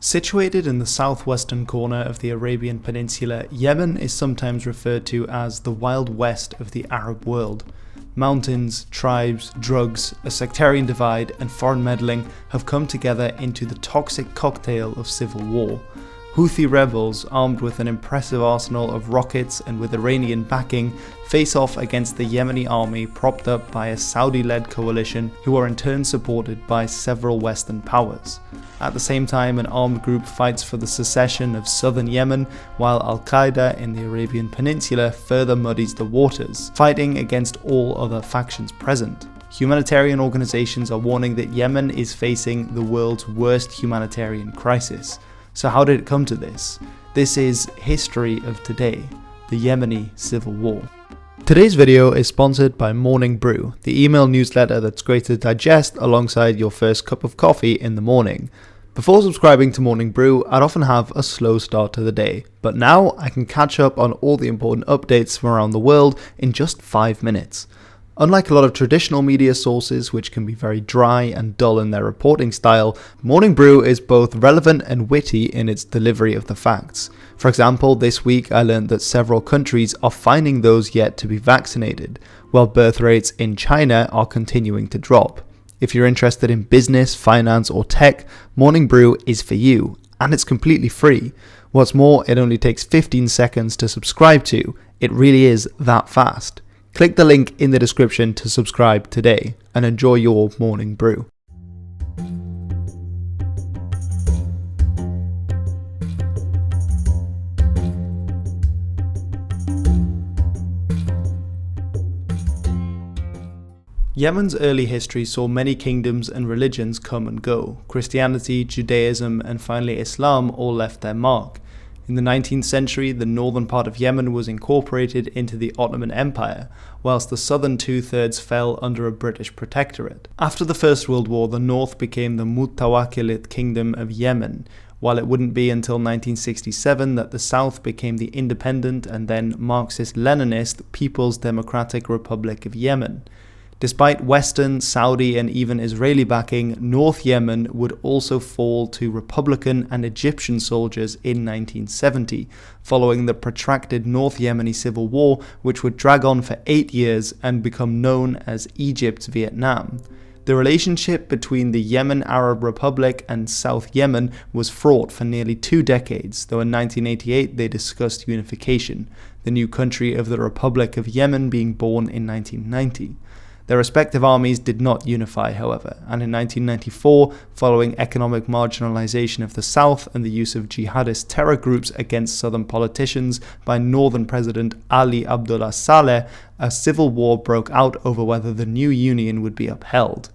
Situated in the southwestern corner of the Arabian Peninsula, Yemen is sometimes referred to as the Wild West of the Arab world. Mountains, tribes, drugs, a sectarian divide, and foreign meddling have come together into the toxic cocktail of civil war. Houthi rebels, armed with an impressive arsenal of rockets and with Iranian backing, face off against the Yemeni army propped up by a Saudi-led coalition who are in turn supported by several Western powers. At the same time, an armed group fights for the secession of Southern Yemen, while Al-Qaeda in the Arabian Peninsula further muddies the waters, fighting against all other factions present. Humanitarian organizations are warning that Yemen is facing the world's worst humanitarian crisis. So how did it come to this? This is History of Today, the Yemeni Civil War. Today's video is sponsored by Morning Brew, the email newsletter that's great to digest alongside your first cup of coffee in the morning. Before subscribing to Morning Brew, I'd often have a slow start to the day, but now I can catch up on all the important updates from around the world in just 5 minutes. Unlike a lot of traditional media sources, which can be very dry and dull in their reporting style, Morning Brew is both relevant and witty in its delivery of the facts. For example, this week I learned that several countries are fining those yet to be vaccinated, while birth rates in China are continuing to drop. If you're interested in business, finance, or tech, Morning Brew is for you, and it's completely free. What's more, it only takes 15 seconds to subscribe to. It really is that fast. Click the link in the description to subscribe today and enjoy your morning brew. Yemen's early history saw many kingdoms and religions come and go. Christianity, Judaism, and finally Islam all left their mark. In the 19th century, the northern part of Yemen was incorporated into the Ottoman Empire, whilst the southern two-thirds fell under a British protectorate. After the First World War, the north became the Mutawakkilit Kingdom of Yemen, while it wouldn't be until 1967 that the south became the independent and then Marxist-Leninist People's Democratic Republic of Yemen. Despite Western, Saudi, and even Israeli backing, North Yemen would also fall to Republican and Egyptian soldiers in 1970, following the protracted North Yemeni Civil War, which would drag on for 8 years and become known as Egypt's Vietnam. The relationship between the Yemen Arab Republic and South Yemen was fraught for nearly 2 decades, though in 1988 they discussed unification, the new country of the Republic of Yemen being born in 1990. Their respective armies did not unify, however, and in 1994, following economic marginalization of the south and the use of jihadist terror groups against southern politicians by northern President Ali Abdullah Saleh, a civil war broke out over whether the new union would be upheld.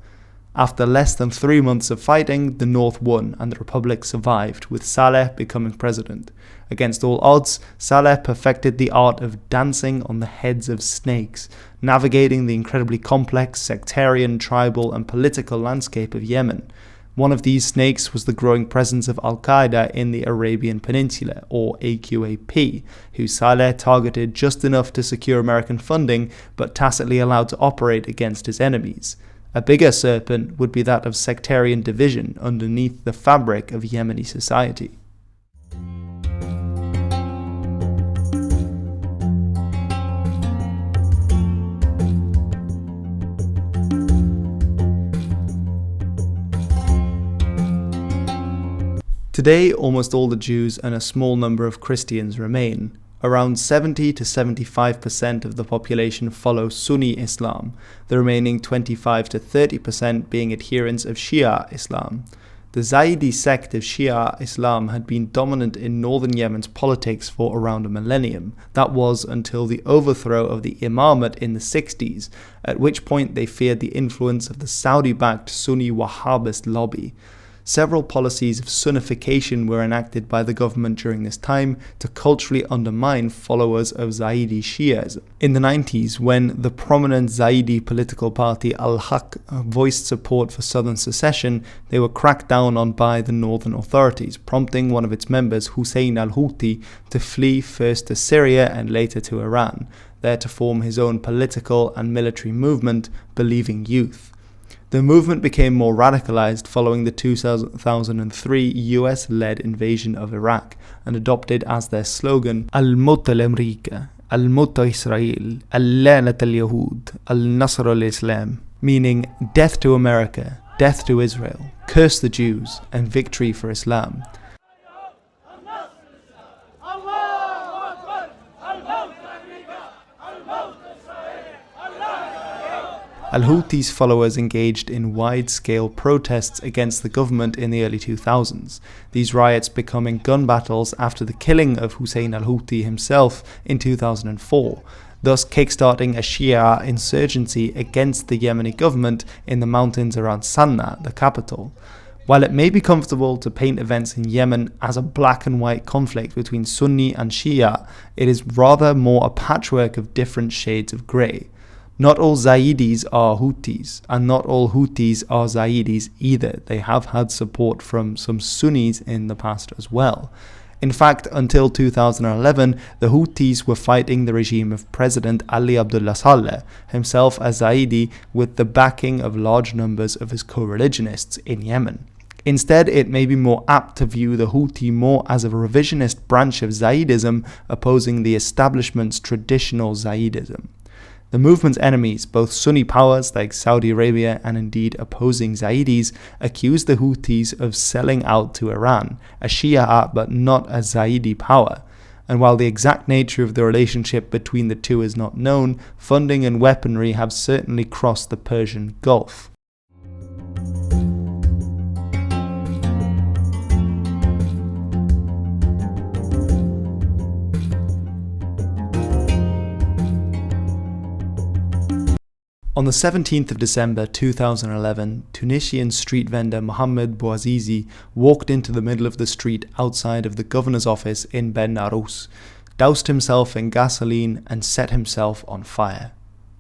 After less than 3 months of fighting, the North won and the Republic survived, with Saleh becoming president. Against all odds, Saleh perfected the art of dancing on the heads of snakes, navigating the incredibly complex sectarian, tribal, and political landscape of Yemen. One of these snakes was the growing presence of Al-Qaeda in the Arabian Peninsula, or AQAP, who Saleh targeted just enough to secure American funding, but tacitly allowed to operate against his enemies. A bigger serpent would be that of sectarian division underneath the fabric of Yemeni society. Today, almost all the Jews and a small number of Christians remain. Around 70 to 75% of the population follow Sunni Islam, the remaining 25 to 30% being adherents of Shia Islam. The Zaidi sect of Shia Islam had been dominant in northern Yemen's politics for around a millennium. That was until the overthrow of the Imamate in the 60s, at which point they feared the influence of the Saudi-backed Sunni Wahhabist lobby. Several policies of Sunnification were enacted by the government during this time to culturally undermine followers of Zaidi Shias. In the 90s, when the prominent Zaidi political party Al-Haq voiced support for southern secession, they were cracked down on by the northern authorities, prompting one of its members, Hussein al-Houthi, to flee first to Syria and later to Iran, there to form his own political and military movement, Believing Youth. The movement became more radicalized following the 2003 US-led invasion of Iraq and adopted as their slogan Al-Mut al-Amrika, Al-Mut Israel, Al-Lanat al-Yahud, Al-Nasr al-Islam, meaning death to America, death to Israel, curse the Jews, and victory for Islam. Al-Houthis followers engaged in wide-scale protests against the government in the early 2000s, these riots becoming gun battles after the killing of Hussein al-Houthi himself in 2004, thus kickstarting a Shia insurgency against the Yemeni government in the mountains around Sana'a, the capital. While it may be comfortable to paint events in Yemen as a black and white conflict between Sunni and Shia, it is rather more a patchwork of different shades of grey. Not all Zaydis are Houthis, and not all Houthis are Zaydis either. They have had support from some Sunnis in the past as well. In fact, until 2011, the Houthis were fighting the regime of President Ali Abdullah Saleh, himself a Zaydi, with the backing of large numbers of his co-religionists in Yemen. Instead, it may be more apt to view the Houthi more as a revisionist branch of Zaydism, opposing the establishment's traditional Zaydism. The movement's enemies, both Sunni powers like Saudi Arabia and indeed opposing Zaydis, accuse the Houthis of selling out to Iran, a Shia but not a Zaydi power. And while the exact nature of the relationship between the two is not known, funding and weaponry have certainly crossed the Persian Gulf. On the 17th of December 2011, Tunisian street vendor Mohamed Bouazizi walked into the middle of the street outside of the governor's office in Ben Arous, doused himself in gasoline and set himself on fire.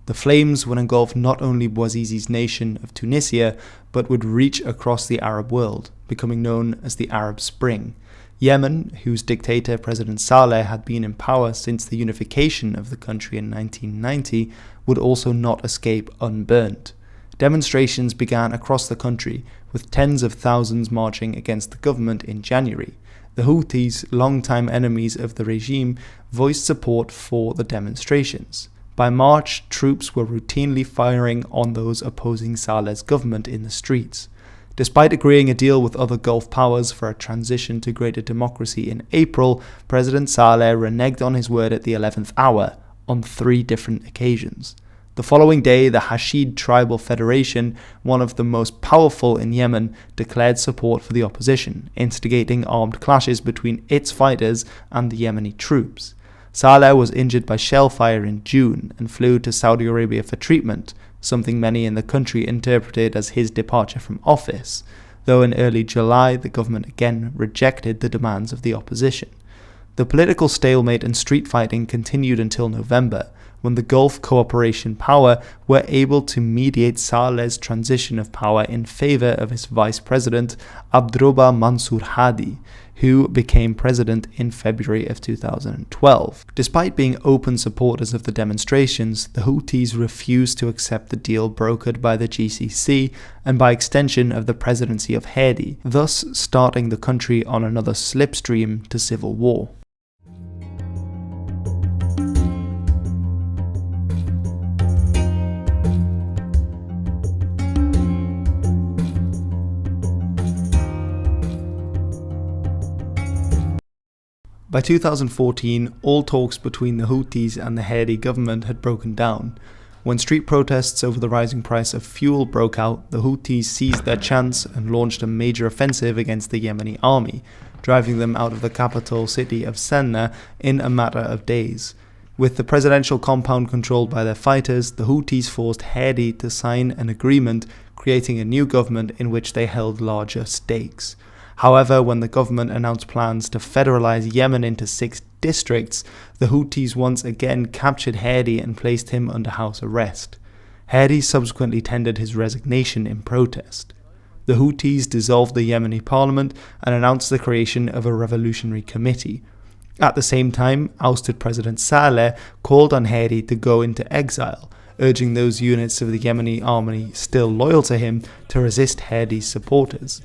The flames would engulf not only Bouazizi's nation of Tunisia, but would reach across the Arab world, becoming known as the Arab Spring. Yemen, whose dictator President Saleh had been in power since the unification of the country in 1990, would also not escape unburnt. Demonstrations began across the country, with tens of thousands marching against the government in January. The Houthis, longtime enemies of the regime, voiced support for the demonstrations. By March, troops were routinely firing on those opposing Saleh's government in the streets. Despite agreeing a deal with other Gulf powers for a transition to greater democracy in April, President Saleh reneged on his word at the 11th hour, on 3 different occasions. The following day, the Hashid Tribal Federation, one of the most powerful in Yemen, declared support for the opposition, instigating armed clashes between its fighters and the Yemeni troops. Saleh was injured by shell fire in June and flew to Saudi Arabia for treatment, something many in the country interpreted as his departure from office, though in early July the government again rejected the demands of the opposition. The political stalemate and street fighting continued until November, when the Gulf Cooperation Power were able to mediate Saleh's transition of power in favor of his vice president, Abdroba Mansour Hadi, who became president in February of 2012. Despite being open supporters of the demonstrations, the Houthis refused to accept the deal brokered by the GCC and by extension of the presidency of Hadi, thus starting the country on another slipstream to civil war. By 2014, all talks between the Houthis and the Hadi government had broken down. When street protests over the rising price of fuel broke out, the Houthis seized their chance and launched a major offensive against the Yemeni army, driving them out of the capital city of Sana'a in a matter of days. With the presidential compound controlled by their fighters, the Houthis forced Hadi to sign an agreement creating a new government in which they held larger stakes. However, when the government announced plans to federalize Yemen into 6 districts, the Houthis once again captured Hadi and placed him under house arrest. Hadi subsequently tendered his resignation in protest. The Houthis dissolved the Yemeni parliament and announced the creation of a revolutionary committee. At the same time, ousted President Saleh called on Hadi to go into exile, urging those units of the Yemeni army still loyal to him to resist Hadi's supporters.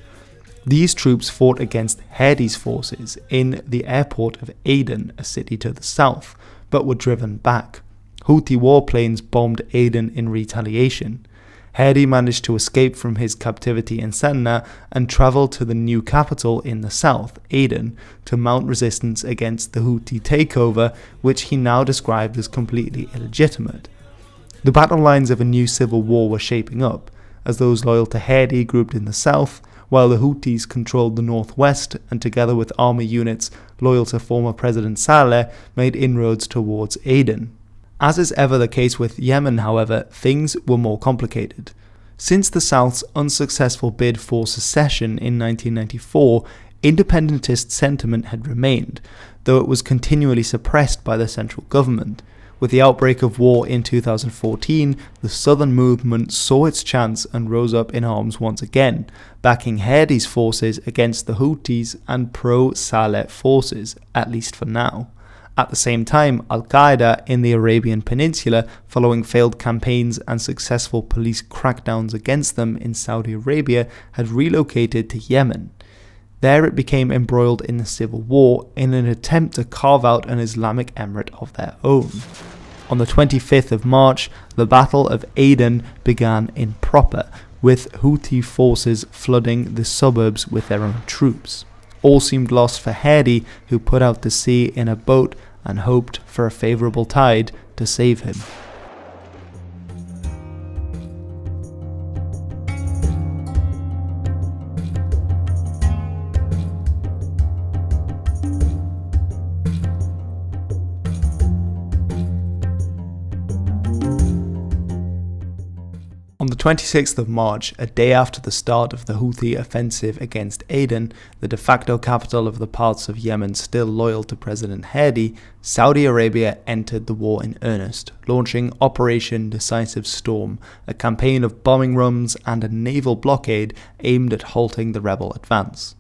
These troops fought against Hadi's forces in the airport of Aden, a city to the south, but were driven back. Houthi warplanes bombed Aden in retaliation. Hadi managed to escape from his captivity in Sana'a and travelled to the new capital in the south, Aden, to mount resistance against the Houthi takeover, which he now described as completely illegitimate. The battle lines of a new civil war were shaping up, as those loyal to Hadi grouped in the south, while the Houthis controlled the northwest and, together with army units loyal to former President Saleh, made inroads towards Aden. As is ever the case with Yemen, however, things were more complicated. Since the South's unsuccessful bid for secession in 1994, independentist sentiment had remained, though it was continually suppressed by the central government. With the outbreak of war in 2014, the Southern movement saw its chance and rose up in arms once again, backing Hadi's forces against the Houthis and pro-Saleh forces, at least for now. At the same time, Al-Qaeda in the Arabian Peninsula, following failed campaigns and successful police crackdowns against them in Saudi Arabia, had relocated to Yemen. There it became embroiled in the civil war in an attempt to carve out an Islamic emirate of their own. On the 25th of March, the Battle of Aden began in proper, with Houthi forces flooding the suburbs with their own troops. All seemed lost for Hadi, who put out to sea in a boat and hoped for a favourable tide to save him. On the 26th of March, a day after the start of the Houthi offensive against Aden, the de facto capital of the parts of Yemen still loyal to President Hadi, Saudi Arabia entered the war in earnest, launching Operation Decisive Storm, a campaign of bombing runs and a naval blockade aimed at halting the rebel advance.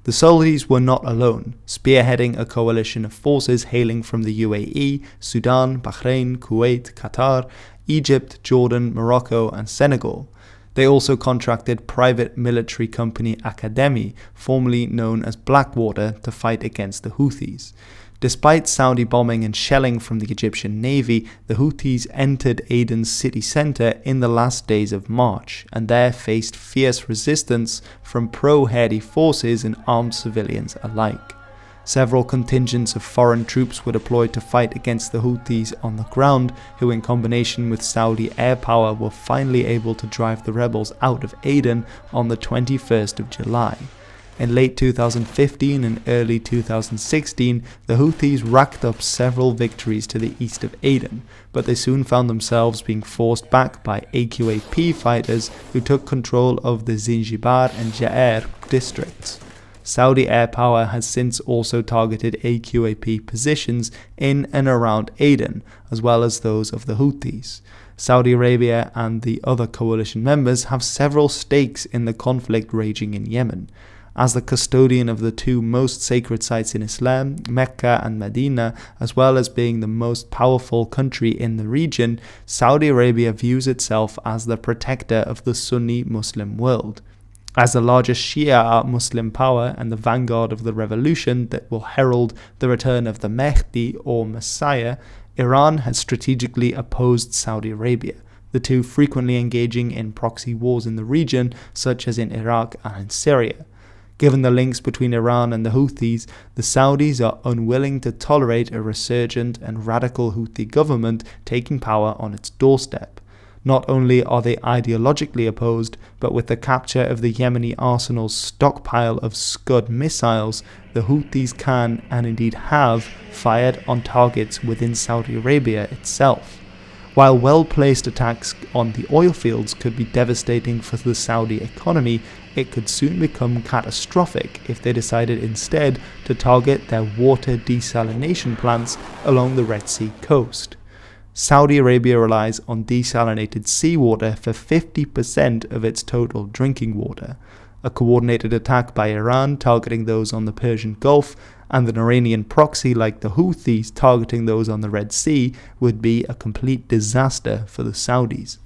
The Saudis were not alone, spearheading a coalition of forces hailing from the UAE, Sudan, Bahrain, Kuwait, Qatar, Egypt, Jordan, Morocco and Senegal. They also contracted private military company Academy, formerly known as Blackwater, to fight against the Houthis. Despite Saudi bombing and shelling from the Egyptian Navy, the Houthis entered Aden's city centre in the last days of March, and there faced fierce resistance from pro-Hadi forces and armed civilians alike. Several contingents of foreign troops were deployed to fight against the Houthis on the ground, who in combination with Saudi air power were finally able to drive the rebels out of Aden on the 21st of July. In late 2015 and early 2016, the Houthis racked up several victories to the east of Aden, but they soon found themselves being forced back by AQAP fighters who took control of the Zinjibar and Ja'er districts. Saudi air power has since also targeted AQAP positions in and around Aden, as well as those of the Houthis. Saudi Arabia and the other coalition members have several stakes in the conflict raging in Yemen. As the custodian of the two most sacred sites in Islam, Mecca and Medina, as well as being the most powerful country in the region, Saudi Arabia views itself as the protector of the Sunni Muslim world. As the largest Shia Muslim power and the vanguard of the revolution that will herald the return of the Mahdi or Messiah, Iran has strategically opposed Saudi Arabia, the two frequently engaging in proxy wars in the region, such as in Iraq and in Syria. Given the links between Iran and the Houthis, the Saudis are unwilling to tolerate a resurgent and radical Houthi government taking power on its doorstep. Not only are they ideologically opposed, but with the capture of the Yemeni arsenal's stockpile of Scud missiles, the Houthis can, and indeed have, fired on targets within Saudi Arabia itself. While well-placed attacks on the oil fields could be devastating for the Saudi economy, it could soon become catastrophic if they decided instead to target their water desalination plants along the Red Sea coast. Saudi Arabia relies on desalinated seawater for 50% of its total drinking water. A coordinated attack by Iran targeting those on the Persian Gulf and an Iranian proxy like the Houthis targeting those on the Red Sea would be a complete disaster for the Saudis.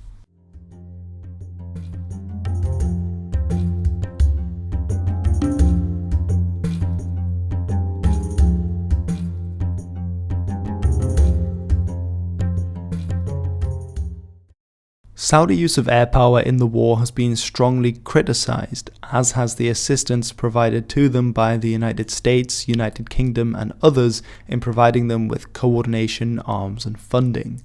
Saudi use of air power in the war has been strongly criticized, as has the assistance provided to them by the United States, United Kingdom and others in providing them with coordination, arms and funding.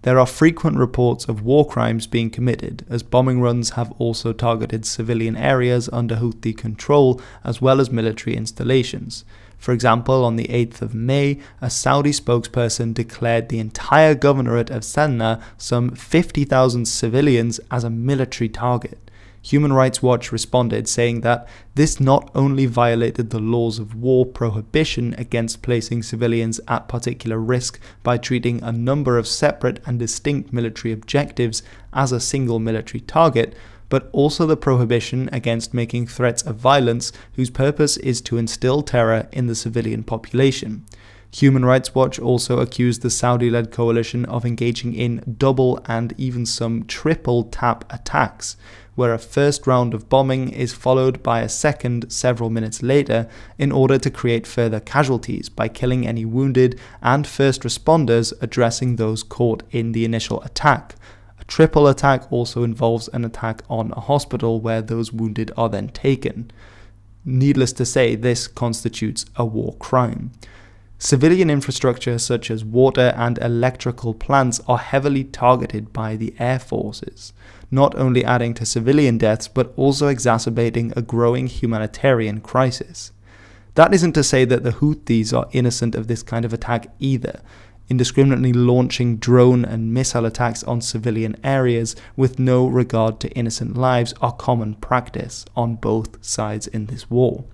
There are frequent reports of war crimes being committed, as bombing runs have also targeted civilian areas under Houthi control as well as military installations. For example, on the 8th of May, a Saudi spokesperson declared the entire governorate of Sana'a, some 50,000 civilians, as a military target. Human Rights Watch responded, saying that this not only violated the laws of war prohibition against placing civilians at particular risk by treating a number of separate and distinct military objectives as a single military target, but also the prohibition against making threats of violence whose purpose is to instill terror in the civilian population. Human Rights Watch also accused the Saudi-led coalition of engaging in double and even some triple tap attacks, where a first round of bombing is followed by a second several minutes later in order to create further casualties by killing any wounded and first responders addressing those caught in the initial attack. A triple attack also involves an attack on a hospital where those wounded are then taken. Needless to say, this constitutes a war crime. Civilian infrastructure such as water and electrical plants are heavily targeted by the air forces, not only adding to civilian deaths but also exacerbating a growing humanitarian crisis. That isn't to say that the Houthis are innocent of this kind of attack either, indiscriminately launching drone and missile attacks on civilian areas with no regard to innocent lives are common practice on both sides in this war.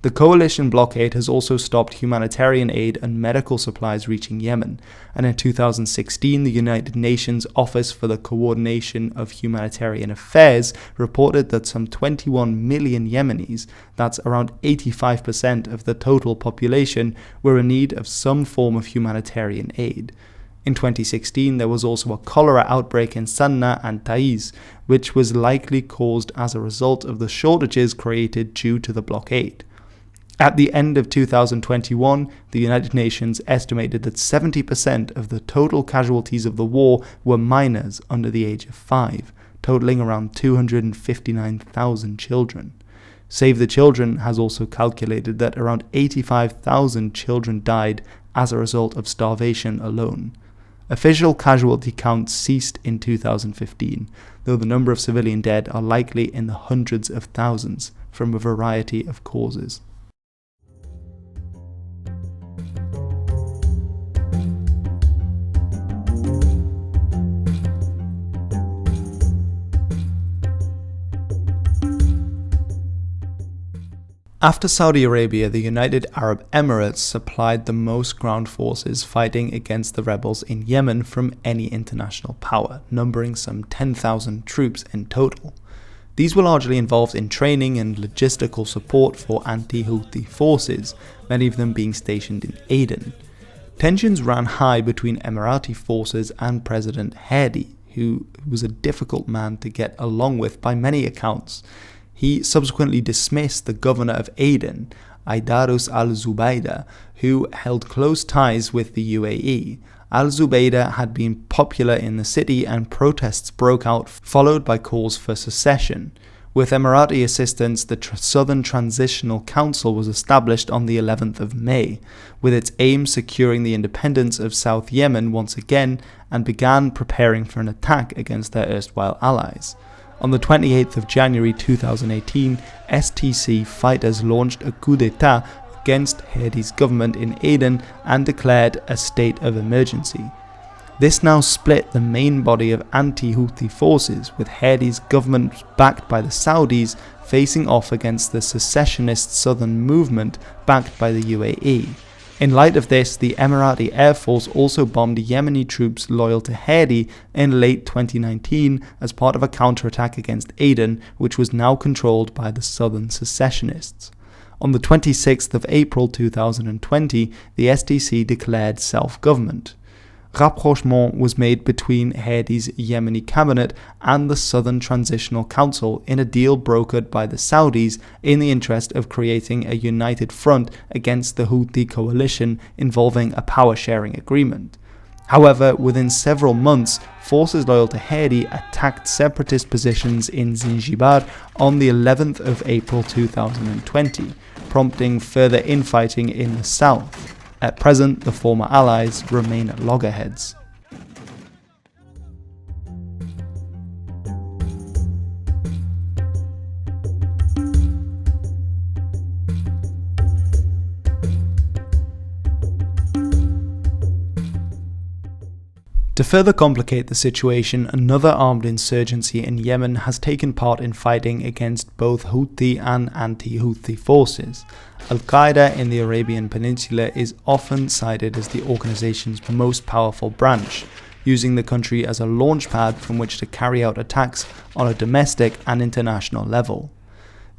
The coalition blockade has also stopped humanitarian aid and medical supplies reaching Yemen, and in 2016 the United Nations Office for the Coordination of Humanitarian Affairs reported that some 21 million Yemenis, that's around 85% of the total population, were in need of some form of humanitarian aid. In 2016, there was also a cholera outbreak in Sana'a and Taiz, which was likely caused as a result of the shortages created due to the blockade. At the end of 2021, the United Nations estimated that 70% of the total casualties of the war were minors under the age of 5, totaling around 259,000 children. Save the Children has also calculated that around 85,000 children died as a result of starvation alone. Official casualty counts ceased in 2015, though the number of civilian dead are likely in the hundreds of thousands from a variety of causes. After Saudi Arabia, the United Arab Emirates supplied the most ground forces fighting against the rebels in Yemen from any international power, numbering some 10,000 troops in total. These were largely involved in training and logistical support for anti-Houthi forces, many of them being stationed in Aden. Tensions ran high between Emirati forces and President Hadi, who was a difficult man to get along with by many accounts. He subsequently dismissed the governor of Aden, Aidarus al-Zubaydah, who held close ties with the UAE. Al-Zubaydah had been popular in the city and protests broke out, followed by calls for secession. With Emirati assistance, the Southern Transitional Council was established on the 11th of May, with its aim securing the independence of South Yemen once again, and began preparing for an attack against their erstwhile allies. On the 28th of January 2018, STC fighters launched a coup d'etat against Hadi's government in Aden and declared a state of emergency. This now split the main body of anti-Houthi forces, with Hadi's government backed by the Saudis facing off against the secessionist southern movement backed by the UAE. In light of this, the Emirati Air Force also bombed Yemeni troops loyal to Hadi in late 2019 as part of a counterattack against Aden, which was now controlled by the southern secessionists. On the 26th of April 2020, the STC declared self-government. Rapprochement was made between Hadi's Yemeni cabinet and the Southern Transitional Council in a deal brokered by the Saudis in the interest of creating a united front against the Houthi coalition involving a power-sharing agreement. However, within several months, forces loyal to Hadi attacked separatist positions in Zinjibar on the 11th of April 2020, prompting further infighting in the south. At present, the former allies remain at loggerheads. To further complicate the situation, another armed insurgency in Yemen has taken part in fighting against both Houthi and anti-Houthi forces. Al-Qaeda in the Arabian Peninsula is often cited as the organization's most powerful branch, using the country as a launchpad from which to carry out attacks on a domestic and international level.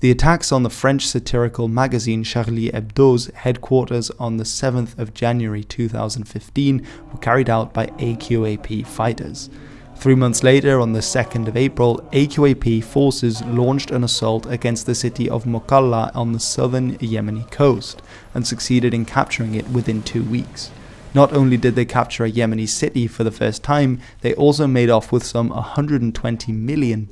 The attacks on the French satirical magazine Charlie Hebdo's headquarters on the 7th of January 2015 were carried out by AQAP fighters. 3 months later, on the 2nd of April, AQAP forces launched an assault against the city of Mukalla on the southern Yemeni coast and succeeded in capturing it within 2 weeks. Not only did they capture a Yemeni city for the first time, they also made off with some $120 million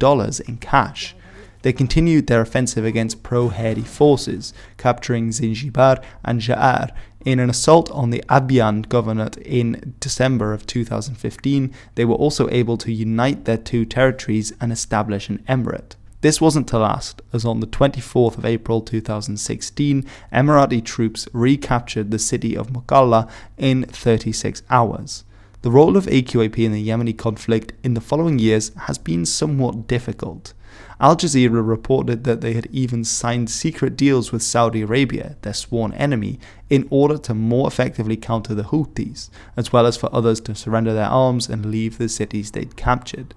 in cash. They continued their offensive against pro-Hadi forces, capturing Zinjibar and Ja'ar. In an assault on the Abyan Governorate in December of 2015, they were also able to unite their two territories and establish an emirate. This wasn't to last, as on the 24th of April 2016, Emirati troops recaptured the city of Mukalla in 36 hours. The role of AQAP in the Yemeni conflict in the following years has been somewhat difficult. Al Jazeera reported that they had even signed secret deals with Saudi Arabia, their sworn enemy, in order to more effectively counter the Houthis, as well as for others to surrender their arms and leave the cities they'd captured.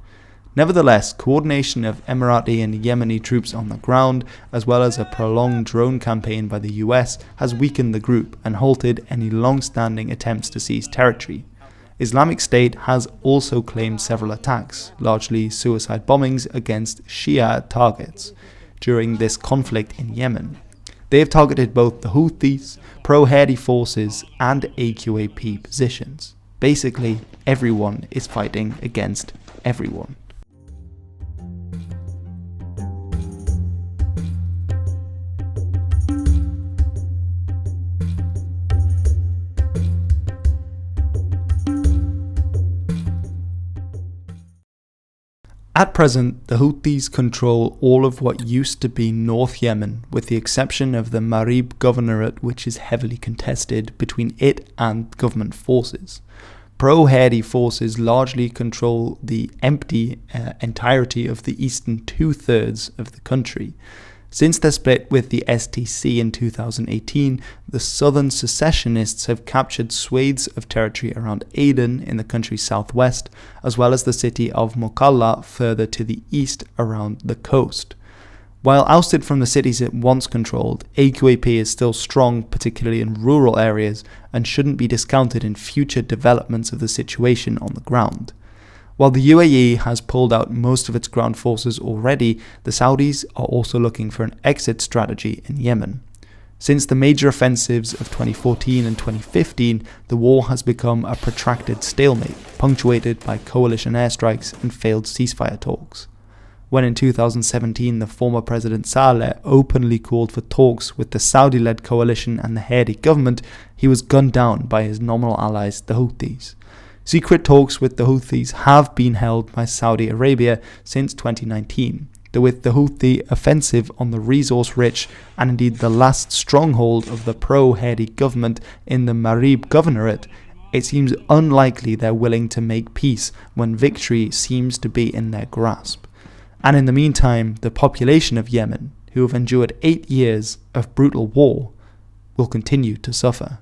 Nevertheless, coordination of Emirati and Yemeni troops on the ground, as well as a prolonged drone campaign by the US, has weakened the group and halted any long-standing attempts to seize territory. Islamic State has also claimed several attacks, largely suicide bombings against Shia targets, during this conflict in Yemen. They have targeted both the Houthis, pro-Hadi forces, and AQAP positions. Basically, everyone is fighting against everyone. At present, the Houthis control all of what used to be North Yemen, with the exception of the Marib Governorate, which is heavily contested between it and government forces. Pro-Hadi forces largely control the empty entirety of the eastern two-thirds of the country. Since their split with the STC in 2018, the southern secessionists have captured swathes of territory around Aden in the country's southwest, as well as the city of Mukalla further to the east around the coast. While ousted from the cities it once controlled, AQAP is still strong, particularly in rural areas, and shouldn't be discounted in future developments of the situation on the ground. While the UAE has pulled out most of its ground forces already, the Saudis are also looking for an exit strategy in Yemen. Since the major offensives of 2014 and 2015, the war has become a protracted stalemate, punctuated by coalition airstrikes and failed ceasefire talks. When in 2017 the former President Saleh openly called for talks with the Saudi-led coalition and the Hadi government, he was gunned down by his nominal allies, the Houthis. Secret talks with the Houthis have been held by Saudi Arabia since 2019, though with the Houthi offensive on the resource-rich and indeed the last stronghold of the pro-Hadi government in the Marib Governorate, it seems unlikely they're willing to make peace when victory seems to be in their grasp. And in the meantime, the population of Yemen, who have endured 8 years of brutal war, will continue to suffer.